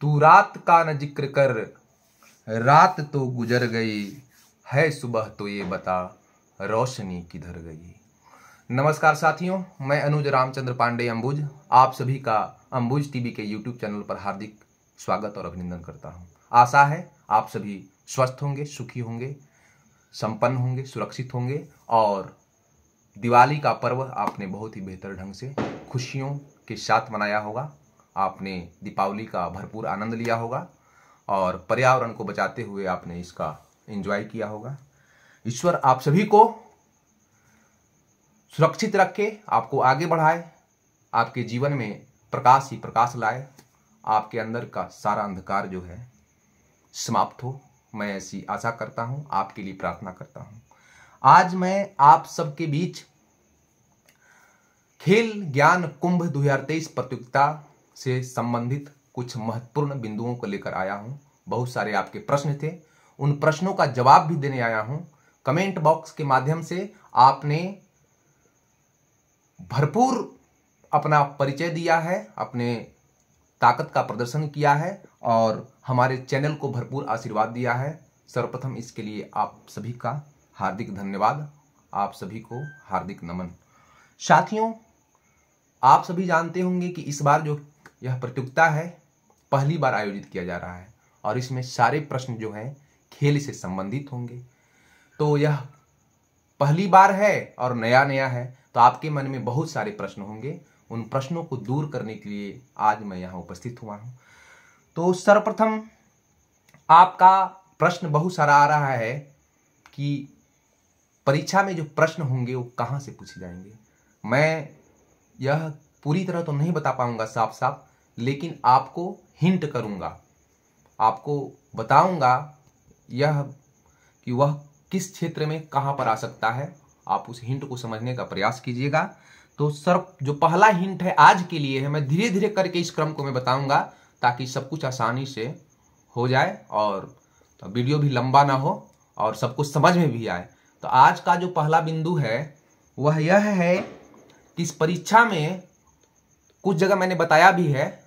तू रात का न जिक्र कर, रात तो गुजर गई है, सुबह तो ये बता रोशनी किधर गई। नमस्कार साथियों, मैं अनुज रामचंद्र पांडे अंबुज आप सभी का अंबुज टीवी के यूट्यूब चैनल पर हार्दिक स्वागत और अभिनंदन करता हूं। आशा है आप सभी स्वस्थ होंगे, सुखी होंगे, संपन्न होंगे, सुरक्षित होंगे और दिवाली का पर्व आपने बहुत ही बेहतर ढंग से खुशियों के साथ मनाया होगा। आपने दीपावली का भरपूर आनंद लिया होगा और पर्यावरण को बचाते हुए आपने इसका एंजॉय किया होगा। ईश्वर आप सभी को सुरक्षित रखे, आपको आगे बढ़ाए, आपके जीवन में प्रकाश ही प्रकाश लाए, आपके अंदर का सारा अंधकार जो है समाप्त हो। मैं ऐसी आशा करता हूं, आपके लिए प्रार्थना करता हूं। आज मैं आप सबके बीच खेल ज्ञान कुंभ 2023 प्रतियोगिता से संबंधित कुछ महत्वपूर्ण बिंदुओं को लेकर आया हूं। बहुत सारे आपके प्रश्न थे, उन प्रश्नों का जवाब भी देने आया हूं। कमेंट बॉक्स के माध्यम से आपने भरपूर अपना परिचय दिया है, अपने ताकत का प्रदर्शन किया है और हमारे चैनल को भरपूर आशीर्वाद दिया है। सर्वप्रथम इसके लिए आप सभी का हार्दिक धन्यवाद, आप सभी को हार्दिक नमन। साथियों, आप सभी जानते होंगे कि इस बार जो यह प्रतियोगिता है पहली बार आयोजित किया जा रहा है और इसमें सारे प्रश्न जो हैं खेल से संबंधित होंगे। तो यह पहली बार है और नया नया है, तो आपके मन में बहुत सारे प्रश्न होंगे। उन प्रश्नों को दूर करने के लिए आज मैं यहाँ उपस्थित हुआ हूँ। तो सर्वप्रथम आपका प्रश्न बहुत सारा आ रहा है कि परीक्षा में जो प्रश्न होंगे वो कहाँ से पूछे जाएंगे। मैं यह पूरी तरह तो नहीं बता पाऊंगा साफ साफ, लेकिन आपको हिंट करूंगा, आपको बताऊंगा यह कि वह किस क्षेत्र में कहाँ पर आ सकता है। आप उस हिंट को समझने का प्रयास कीजिएगा। तो सर, जो पहला हिंट है आज के लिए है, मैं धीरे धीरे करके इस क्रम को मैं बताऊंगा ताकि सब कुछ आसानी से हो जाए और वीडियो भी लंबा ना हो और सब कुछ समझ में भी आए। तो आज का जो पहला बिंदु है वह यह है कि इस परीक्षा में कुछ जगह मैंने बताया भी है,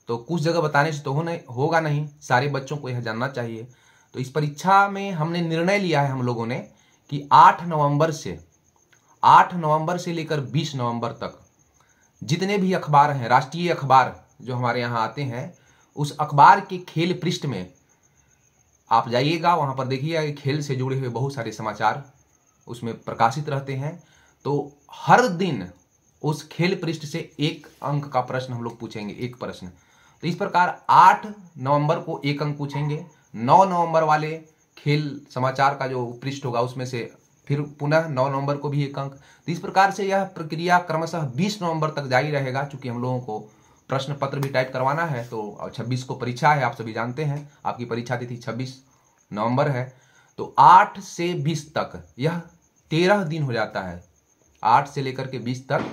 तो कुछ जगह बताने से तो होगा नहीं, सारे बच्चों को यह जानना चाहिए। तो इस परीक्षा में हमने निर्णय लिया है हम लोगों ने कि 8 नवंबर से लेकर 20 नवंबर तक जितने भी अखबार हैं, राष्ट्रीय अखबार जो हमारे यहाँ आते हैं, उस अखबार के खेल पृष्ठ में आप जाइएगा, वहाँ पर देखिएगा कि खेल से जुड़े हुए बहुत सारे समाचार उसमें प्रकाशित रहते हैं। तो हर दिन उस खेल पृष्ठ से एक अंक का प्रश्न हम लोग पूछेंगे, एक प्रश्न। तो इस प्रकार 8 नवंबर को एक अंक पूछेंगे, 9 नवंबर वाले खेल समाचार का जो पृष्ठ होगा उसमें से फिर पुनः 9 नवंबर को भी एक अंक। तो इस प्रकार से यह प्रक्रिया क्रमशः 20 नवंबर तक जारी रहेगा। चूंकि हम लोगों को प्रश्न पत्र भी टाइप करवाना है, तो 26 को परीक्षा है, आप सभी जानते हैं आपकी परीक्षा तिथि 26 नवंबर है। तो 8 से 20 तक यह 13 दिन हो जाता है। 8 से लेकर के 20 तक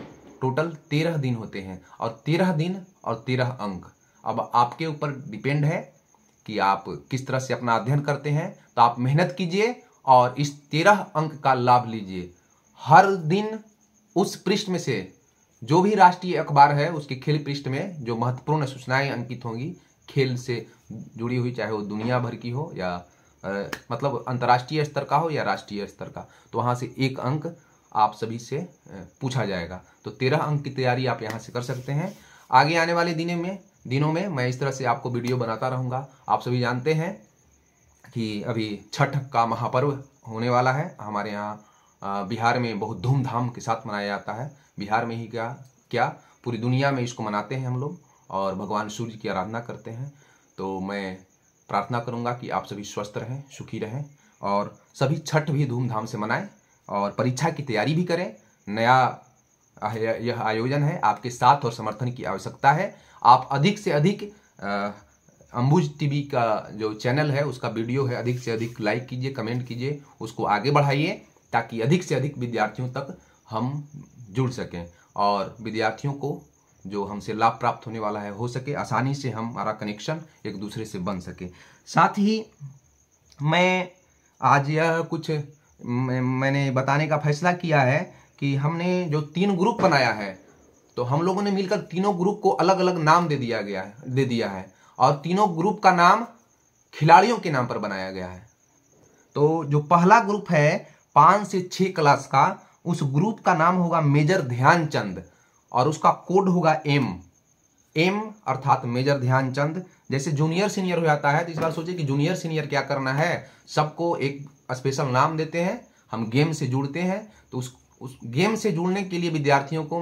टोटल 13 दिन होते हैं और 13 दिन और 13 अंक। अब आपके ऊपर डिपेंड है कि आप किस तरह से अपना अध्ययन करते हैं। तो आप मेहनत कीजिए और इस 13 अंक का लाभ लीजिए। हर दिन उस पृष्ठ में से जो भी राष्ट्रीय अखबार है उसके खेल पृष्ठ में जो महत्वपूर्ण सूचनाएं अंकित होंगी खेल से जुड़ी हुई, चाहे वो दुनिया भर की हो या मतलब अंतर्राष्ट्रीय स्तर का हो या राष्ट्रीय स्तर का, तो वहाँ से एक अंक आप सभी से पूछा जाएगा। तो 13 अंक की तैयारी आप यहाँ से कर सकते हैं। आगे आने वाले दिनों में मैं इस तरह से आपको वीडियो बनाता रहूँगा। आप सभी जानते हैं कि अभी छठ का महापर्व होने वाला है। हमारे यहाँ बिहार में बहुत धूमधाम के साथ मनाया जाता है। बिहार में ही क्या पूरी दुनिया में इसको मनाते हैं हम लोग और भगवान सूर्य की आराधना करते हैं। तो मैं प्रार्थना करूँगा कि आप सभी स्वस्थ रहें, सुखी रहें और सभी छठ भी धूमधाम से मनाएं और परीक्षा की तैयारी भी करें। नया यह आयोजन है, आपके साथ और समर्थन की आवश्यकता है। आप अधिक से अधिक अंबुज टीवी का जो चैनल है उसका वीडियो है अधिक से अधिक लाइक कीजिए, कमेंट कीजिए, उसको आगे बढ़ाइए ताकि अधिक से अधिक विद्यार्थियों तक हम जुड़ सकें और विद्यार्थियों को जो हमसे लाभ प्राप्त होने वाला है हो सके, आसानी से हमारा कनेक्शन एक दूसरे से बन सके। साथ ही मैं आज यह कुछ मैंने बताने का फैसला किया है कि हमने जो 3 ग्रुप बनाया है, तो हम लोगों ने मिलकर तीनों ग्रुप को अलग अलग नाम दे दिया है और तीनों ग्रुप का नाम खिलाड़ियों के नाम पर बनाया गया है। तो जो पहला ग्रुप है 5 से 6 क्लास का, उस ग्रुप का नाम होगा मेजर ध्यानचंद और उसका कोड होगा एम अर्थात मेजर ध्यानचंद। जैसे जूनियर सीनियर हो जाता है, तो इस बार सोचिए कि जूनियर सीनियर क्या करना है, सबको एक स्पेशल नाम देते हैं, हम गेम से जुड़ते हैं। तो उस गेम से जुड़ने के लिए विद्यार्थियों को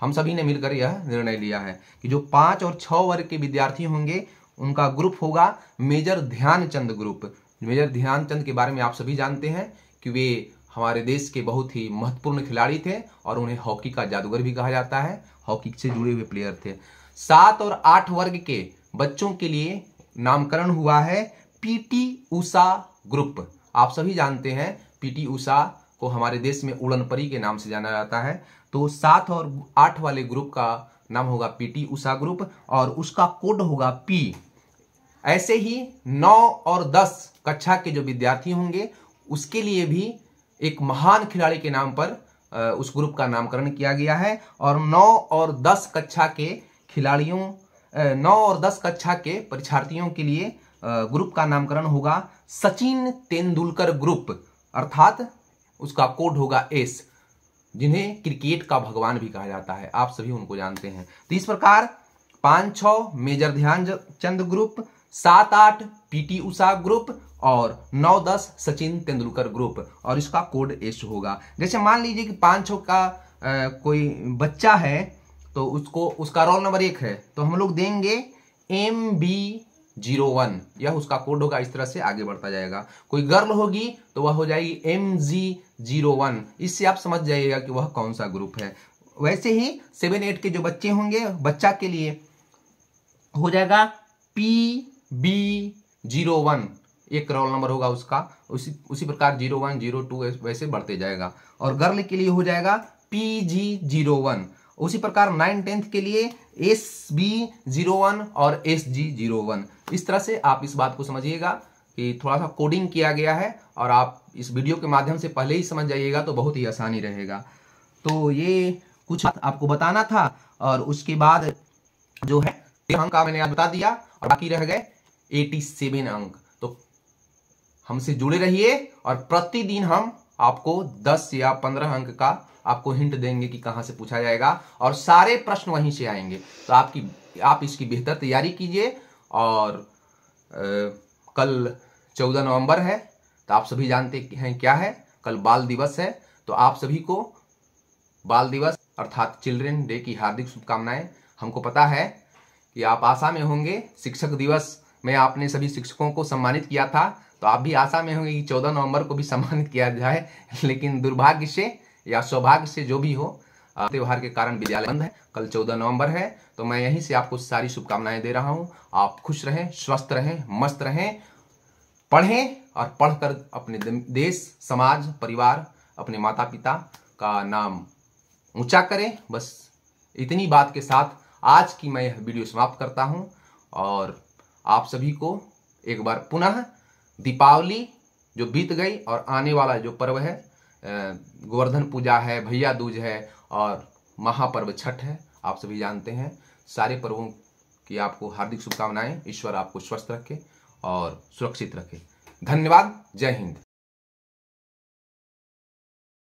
हम सभी ने मिलकर यह निर्णय लिया है कि जो 5 और 6 वर्ग के विद्यार्थी होंगे उनका ग्रुप होगा major Dhyan Chand group. Major Dhyan Chand के बारे में आप सभी जानते हैं कि वे हमारे देश के बहुत ही महत्वपूर्ण खिलाड़ी थे और उन्हें हॉकी का जादूगर भी कहा जाता है, हॉकी से जुड़े हुए प्लेयर थे। 7 और 8 वर्ग के बच्चों के लिए नामकरण हुआ है पीटी उषा ग्रुप। आप सभी जानते हैं पीटी उषा को हमारे देश में उड़न परी के नाम से जाना जाता है। तो 7 और 8 वाले ग्रुप का नाम होगा पीटी उषा ग्रुप और उसका कोड होगा पी। ऐसे ही 9 और 10 कक्षा के जो विद्यार्थी होंगे उसके लिए भी एक महान खिलाड़ी के नाम पर उस ग्रुप का नामकरण किया गया है। और 9 और 10 कक्षा के खिलाड़ियों 9 और 10 कक्षा के परीक्षार्थियों के लिए ग्रुप का नामकरण होगा सचिन तेंदुलकर ग्रुप, अर्थात उसका कोड होगा एस, जिन्हें क्रिकेट का भगवान भी कहा जाता है, आप सभी उनको जानते हैं। तो इस प्रकार 5-6 major Dhyan Chand group, 7-8 PT Usha group और 9-10 सचिन तेंदुलकर ग्रुप और इसका कोड एस होगा। जैसे मान लीजिए कि 5-6 का कोई बच्चा है तो उसका रोल नंबर 1 है, तो हम लोग देंगे MB01, यह उसका कोड होगा। इस तरह से आगे बढ़ता जाएगा। कोई गर्ल होगी तो वह हो जाएगी MG01, इससे आप समझ जाइएगा कि वह कौन सा ग्रुप है। वैसे ही 7-8 के जो बच्चे होंगे, बच्चा के लिए हो जाएगा PB01, एक रोल नंबर होगा उसका। उसी प्रकार 01, 02 वैसे बढ़ते जाएगा। और गर्ल के लिए हो जाएगा PG01। उसी प्रकार 9-10 के लिए SB01 और SG01। इस तरह से आप इस बात को समझिएगा कि थोड़ा सा कोडिंग किया गया है और आप इस वीडियो के माध्यम से पहले ही समझ जाइएगा तो बहुत ही आसानी रहेगा। तो ये कुछ आपको बताना था। और उसके बाद जो है अंक का मैंने बता दिया और बाकी रह गए 87 अंक। तो हमसे जुड़े रहिए और प्रतिदिन हम आपको 10 या 15 अंक का आपको हिंट देंगे कि कहां से पूछा जाएगा और सारे प्रश्न वहीं से आएंगे। तो आप इसकी बेहतर तैयारी कीजिए। और कल 14 नवंबर है, तो आप सभी जानते हैं क्या है, कल बाल दिवस है। तो आप सभी को बाल दिवस अर्थात चिल्ड्रन डे की हार्दिक शुभकामनाएं। हमको पता है कि आप आशा में होंगे, शिक्षक दिवस में आपने सभी शिक्षकों को सम्मानित किया था, तो आप भी आशा में होंगे कि 14 नवंबर को भी सम्मानित किया जाए। लेकिन दुर्भाग्य से या सौभाग्य से जो भी हो, त्योहार के कारण विद्यालय बंद है। कल 14 नवंबर है, तो मैं यहीं से आपको सारी शुभकामनाएं दे रहा हूं। आप खुश रहें, स्वस्थ रहें, मस्त रहें, पढ़ें और पढ़कर अपने देश, समाज, परिवार, अपने माता पिता का नाम ऊंचा करें। बस इतनी बात के साथ आज की मैं यह वीडियो समाप्त करता हूं और आप सभी को एक बार पुनः दीपावली जो बीत गई और आने वाला जो पर्व है, गोवर्धन पूजा है, भैया दूज है और महापर्व छठ है, आप सभी जानते हैं। सारे पर्वों की आपको हार्दिक शुभकामनाएं। ईश्वर आपको स्वस्थ रखे और सुरक्षित रखे। धन्यवाद। जय हिंद।